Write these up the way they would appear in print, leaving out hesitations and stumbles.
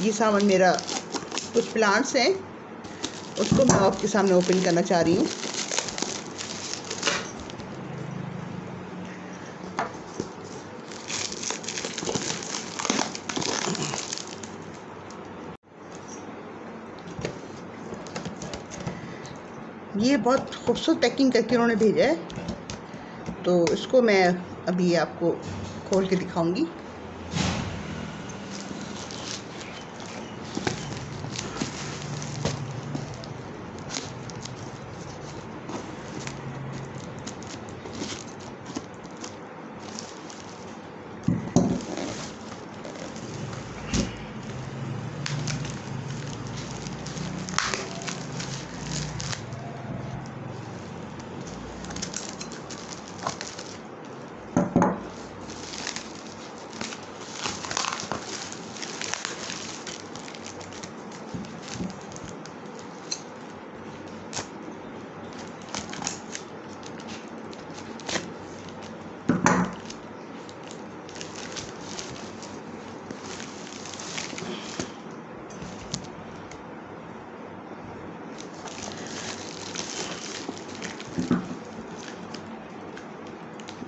ये सामान मेरा कुछ प्लांट्स हैं, उसको मैं आपके सामने ओपन करना चाह रही हूँ। ये बहुत खूबसूरत पैकिंग करके उन्होंने भेजा है, तो इसको मैं अभी आपको खोल के दिखाऊंगी।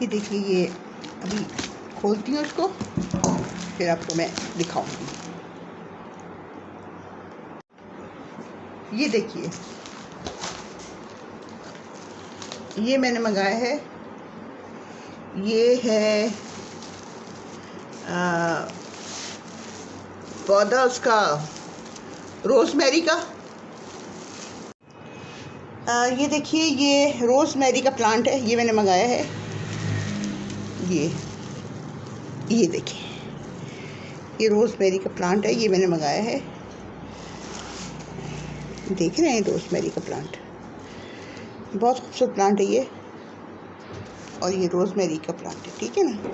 ये देखिए, ये अभी खोलती हूँ इसको, फिर आपको मैं दिखाऊंगी। ये देखिए, ये मैंने मंगाया है। ये है पौधा उसका रोज़मेरी का। ये देखिए, ये रोज़मेरी का प्लांट है, ये मैंने मंगाया है। ये देखिए, ये रोज़मेरी का प्लांट है, ये मैंने मंगाया है। देख रहे हैं रोज़मेरी का प्लांट, बहुत खूबसूरत प्लांट है ये। और ये रोज़मेरी का प्लांट है, ठीक है ना।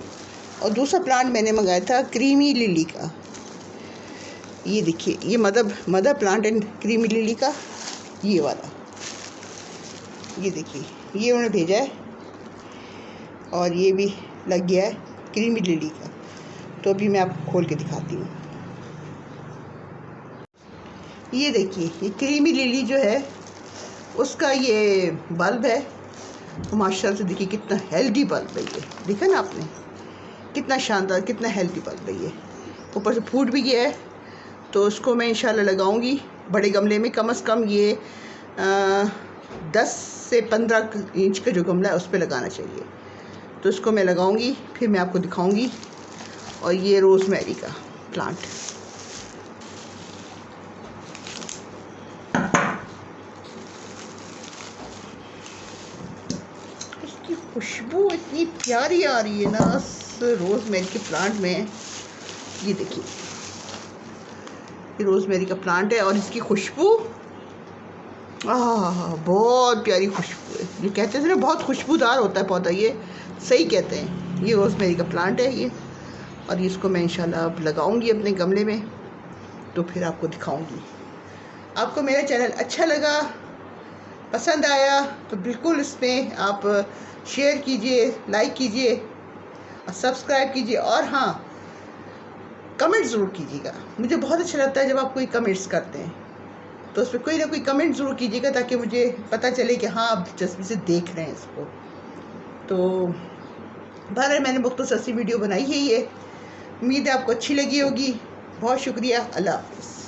और दूसरा प्लांट मैंने मंगाया था क्रीमी लिली का। ये देखिए, ये mother plant and creamy lily का, ये वाला। ये देखिए, ये उन्होंने भेजा है और ये भी लग गया है क्रीमी लिली का। तो अभी मैं आपको खोल के दिखाती हूँ। ये देखिए, ये क्रीमी लिली जो है उसका ये बल्ब है, तो माशाल्लाह से देखिए कितना हेल्दी बल्ब है ये। देखा ना आपने, कितना शानदार, कितना हेल्दी बल्ब है ये। ऊपर से फूट भी गया है, तो उसको मैं इंशाल्लाह लगाऊंगी बड़े गमले में। कम से कम ये 10 से 15 इंच का जो गमला है उस पर लगाना चाहिए। तो इसको मैं लगाऊंगी, फिर मैं आपको दिखाऊंगी। और ये रोज़मेरी का प्लांट, इसकी खुशबू इतनी प्यारी आ रही है ना इस रोज़मेरी के प्लांट में। ये देखिए, ये रोज़मेरी का प्लांट है और इसकी खुशबू बहुत प्यारी खुशबू है। ये कहते थे ना, बहुत खुशबूदार होता है पौधा, ये सही कहते हैं। ये रोज़मेरी का प्लांट है ये, और इसको मैं इंशाल्लाह अब लगाऊंगी अपने गमले में, तो फिर आपको दिखाऊंगी। आपको मेरा चैनल अच्छा लगा, पसंद आया, तो बिल्कुल इसमें आप शेयर कीजिए, लाइक कीजिए और सब्सक्राइब कीजिए। और हाँ, कमेंट ज़रूर कीजिएगा। मुझे बहुत अच्छा लगता है जब आप कोई कमेंट्स करते हैं, तो उस पर कोई ना कोई कमेंट ज़रूर कीजिएगा, ताकि मुझे पता चले कि हाँ, आप दिलचस्पी से देख रहे हैं इसको। तो बहरहाल मैंने मुख्तसर सी वीडियो बनाई है ये, उम्मीद है आपको अच्छी लगी होगी। बहुत शुक्रिया, अल्लाह हाफ़िज़।